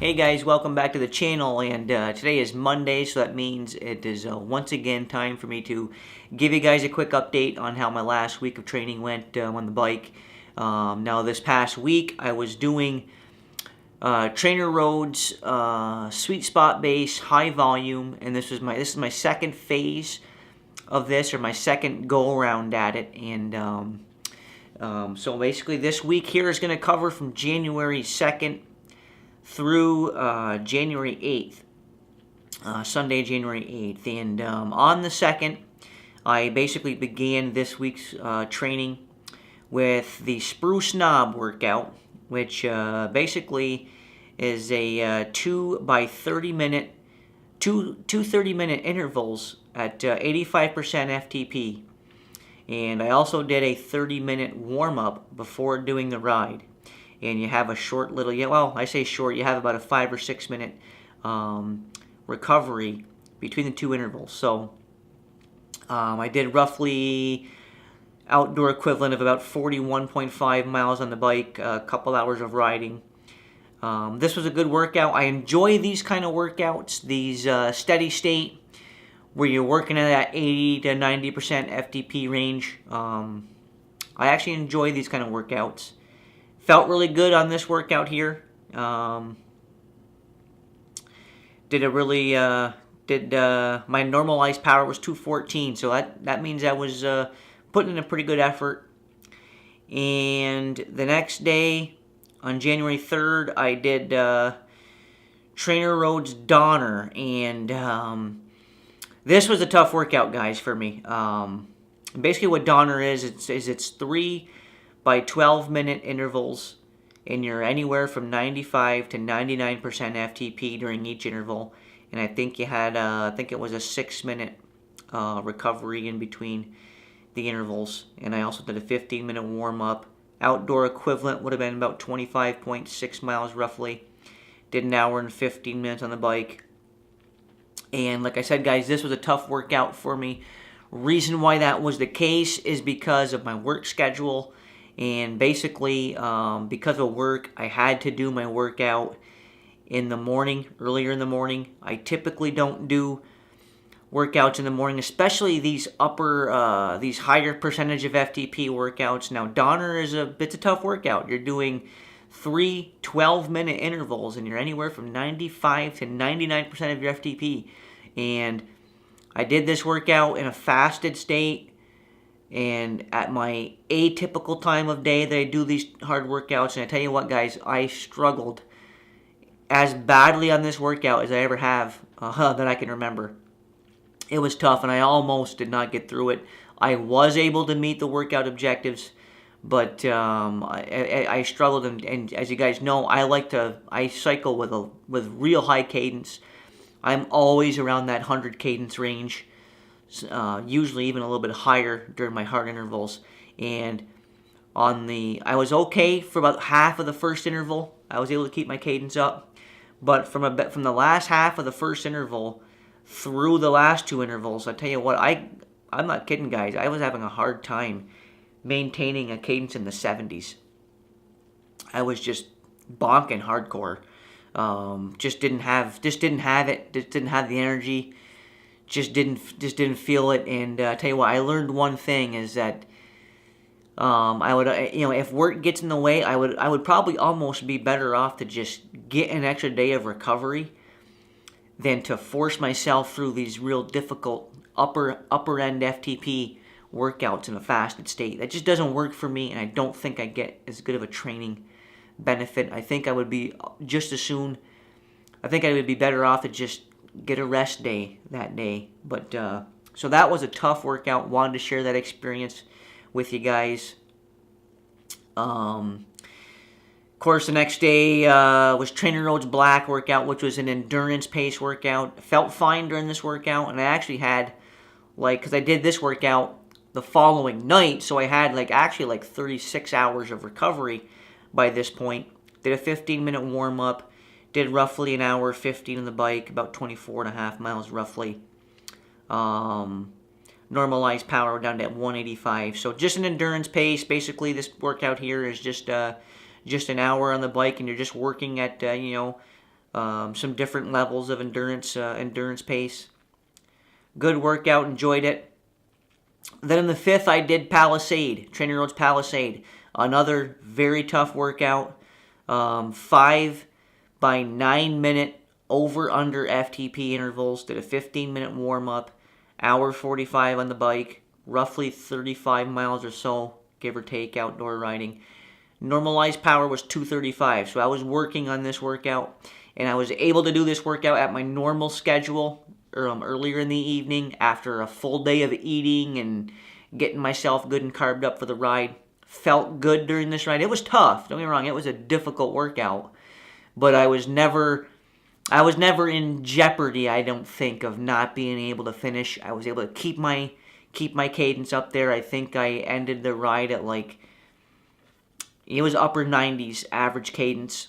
Hey guys, welcome back to the channel, and today is Monday, so that means it is once again time for me to give you guys a quick update on how my last week of training went on the bike. Now this past week I was doing trainer roads, sweet spot base, high volume, and this is my second phase of this, or my second go around at it. And so basically this week here is going to cover from January 2nd through January 8th, Sunday, January 8th. And on the 2nd, I basically began this week's training with the Spruce Knob workout, which basically is a 2 by 30 minute, two 30-minute intervals at 85% FTP. And I also did a 30-minute warm-up before doing the ride. And you have a short little, well, I say short, you have about a 5 or 6 minute recovery between the two intervals. So I did roughly outdoor equivalent of about 41.5 miles on the bike, a couple hours of riding. This was a good workout. I enjoy these kind of workouts, these steady state, where you're working at that 80 to 90% FTP range. I actually enjoy these kind of workouts. Felt really good on this workout here. My normalized power was 214, so that means I was putting in a pretty good effort. And the next day, on January 3rd, I did Trainer Roads Donner, and this was a tough workout, guys, for me. Basically what Donner is, it's 3 by 12-minute intervals, and you're anywhere from 95 to 99% FTP during each interval. And I think you had, I think it was a 6-minute recovery in between the intervals. And I also did a 15-minute warm-up. Outdoor equivalent would have been about 25.6 miles roughly. Did an hour and 15 minutes on the bike. And like I said, guys, this was a tough workout for me. Reason why that was the case is because of my work schedule. And basically, because of work, I had to do my workout in the morning, earlier in the morning. I typically don't do workouts in the morning, especially these higher percentage of FTP workouts. Now, Donner it's a tough workout. You're doing 3 12-minute intervals, and you're anywhere from 95 to 99% of your FTP. And I did this workout in a fasted state, and at my atypical time of day that I do these hard workouts. And I tell you what, guys, I struggled as badly on this workout as I ever have that I can remember. It was tough, and I almost did not get through it. I was able to meet the workout objectives, but I struggled. And as you guys know, I cycle with real high cadence. I'm always around that 100 cadence range. Usually even a little bit higher during my hard intervals. And I was okay for about half of the first interval. I was able to keep my cadence up, but from the last half of the first interval through the last two intervals, I tell you what, I'm not kidding, guys. I was having a hard time maintaining a cadence in the 70s. I was just bonking hardcore. Just didn't have it. Just didn't have the energy. Just didn't feel it. And tell you what, I learned one thing is that I would, if work gets in the way, I would probably almost be better off to just get an extra day of recovery than to force myself through these real difficult upper end FTP workouts in a fasted state. That just doesn't work for me, and I don't think I get as good of a training benefit. I think I would be better off to just get a rest day that day. But so that was a tough workout. Wanted to share that experience with you guys. Of course, the next day was Trainer Roads Black workout, which was an endurance pace workout. Felt fine during this workout, and I actually had because I did this workout the following night, so I had 36 hours of recovery by this point. Did a 15-minute warm-up. Did roughly an hour 15 on the bike, about 24.5 miles roughly. Normalized power down to 185. So just an endurance pace. Basically, this workout here is just an hour on the bike, and you're just working at some different levels of endurance pace. Good workout, enjoyed it. Then in the 5th, I did Palisade, Training Roads Palisade. Another very tough workout. 5 by 9 minute over-under FTP intervals. Did a 15-minute warm-up. Hour 45 on the bike. Roughly 35 miles or so, give or take, outdoor riding. Normalized power was 235. So I was working on this workout. And I was able to do this workout at my normal schedule earlier in the evening after a full day of eating and getting myself good and carved up for the ride. Felt good during this ride. It was tough, don't get me wrong, it was a difficult workout. But I was never in jeopardy, I don't think, of not being able to finish. I was able to keep my cadence up there. I think I ended the ride at it was upper 90s average cadence.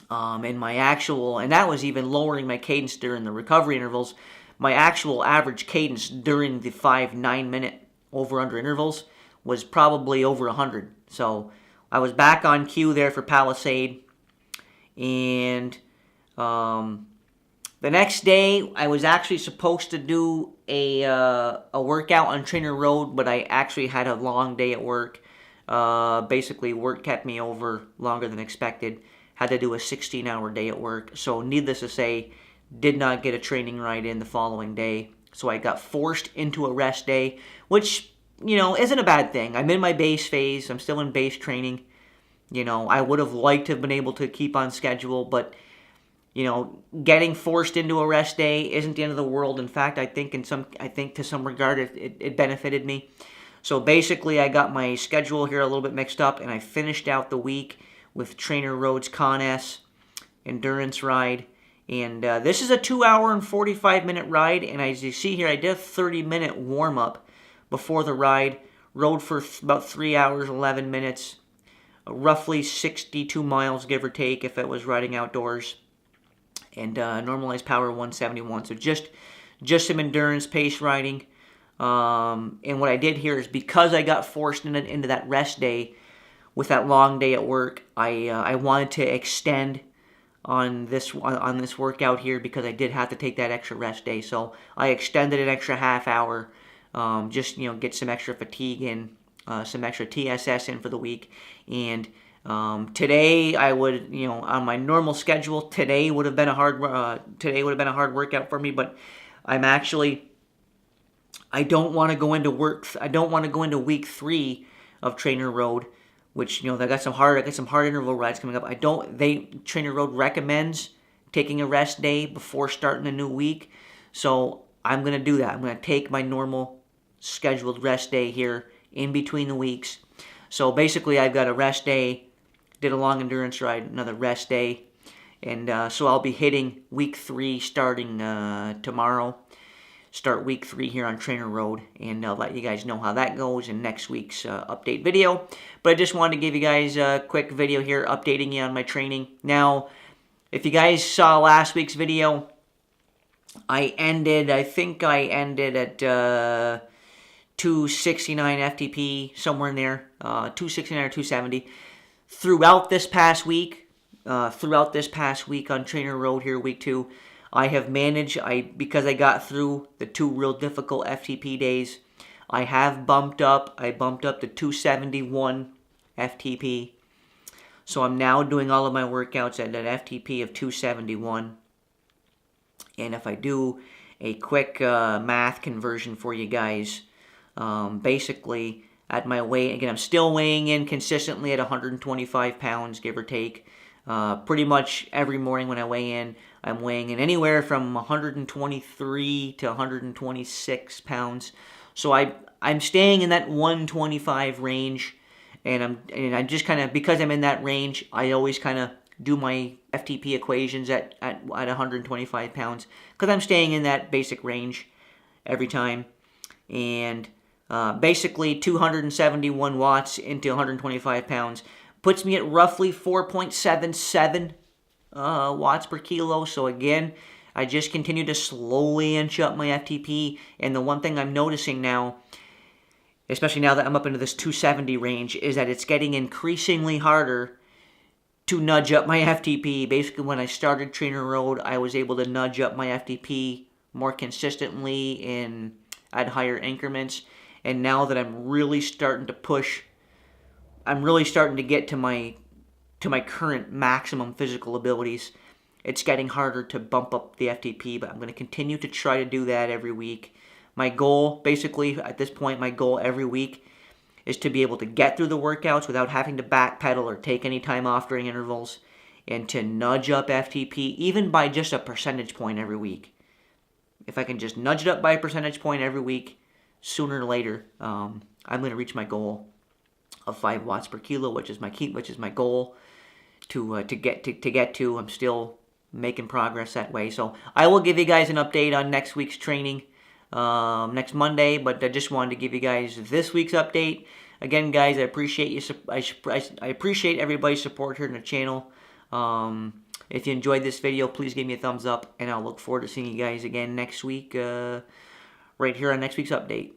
And that was even lowering my cadence during the recovery intervals. My actual average cadence during the 5 9-minute over-under intervals was probably over 100. So I was back on cue there for Palisade. And the next day, I was actually supposed to do a workout on Trainer Road, but I actually had a long day at work. Basically, work kept me over longer than expected. Had to do a 16-hour day at work. So needless to say, did not get a training ride in the following day. So I got forced into a rest day, which, isn't a bad thing. I'm in my base phase. I'm still in base training. I would have liked to have been able to keep on schedule, but, getting forced into a rest day isn't the end of the world. In fact, I think to some regard it benefited me. So basically, I got my schedule here a little bit mixed up, and I finished out the week with Trainer Roads Con S endurance ride. And this is a 2-hour and 45-minute ride. And as you see here, I did a 30-minute warm-up before the ride. Rode for about 3 hours, 11 minutes. Roughly 62 miles, give or take, if I was riding outdoors. And normalized power 171. So just some endurance pace riding. And what I did here is, because I got forced into that rest day, with that long day at work, I wanted to extend on this workout here, because I did have to take that extra rest day. So I extended an extra half hour, just get some extra fatigue in, some extra TSS in for the week. And today I would, on my normal schedule, today would have been a hard workout for me. But I don't want to go into work. I don't want to go into week 3 of Trainer Road, which, I got some hard interval rides coming up. Trainer Road recommends taking a rest day before starting a new week. So I'm going to do that. I'm going to take my normal scheduled rest day here in between the weeks. So basically, I've got a rest day, did a long endurance ride, another rest day. And so I'll be hitting week 3 starting tomorrow. Start week 3 here on Trainer Road, and I'll let you guys know how that goes in next week's update video. But I just wanted to give you guys a quick video here updating you on my training. Now, if you guys saw last week's video, I think I ended at 269 FTP, somewhere in there, 269 or 270. Throughout this past week on Trainer Road here, week 2, I have managed, because I got through the 2 real difficult FTP days, I bumped up to 271 FTP. So I'm now doing all of my workouts at an FTP of 271. And if I do a quick math conversion for you guys, basically at my weight, again, I'm still weighing in consistently at 125 pounds, give or take. Pretty much every morning when I weigh in, I'm weighing in anywhere from 123 to 126 pounds. So I'm staying in that 125 range, and I'm just kind of, because I'm in that range, I always kind of do my FTP equations at 125 pounds, because I'm staying in that basic range every time. And basically 271 watts into 125 pounds puts me at roughly 4.77 watts per kilo. So again, I just continue to slowly inch up my FTP. And the one thing I'm noticing now, especially now that I'm up into this 270 range, is that it's getting increasingly harder to nudge up my FTP. Basically, when I started Trainer Road, I was able to nudge up my FTP more consistently and at higher increments. And now that I'm really starting to push, I'm really starting to get to my current maximum physical abilities. It's getting harder to bump up the FTP, but I'm going to continue to try to do that every week. My goal, basically, at this point, my goal every week is to be able to get through the workouts without having to backpedal or take any time off during intervals, and to nudge up FTP even by just a percentage point every week. If I can just nudge it up by a percentage point every week, sooner or later, I'm going to reach my goal of 5 watts per kilo, which is my goal to get to. I'm still making progress that way. So I will give you guys an update on next week's training next Monday, but I just wanted to give you guys this week's update. Again, guys, I appreciate you. I appreciate everybody's support here in the channel. If you enjoyed this video, please give me a thumbs up, and I'll look forward to seeing you guys again next week, right here on next week's update.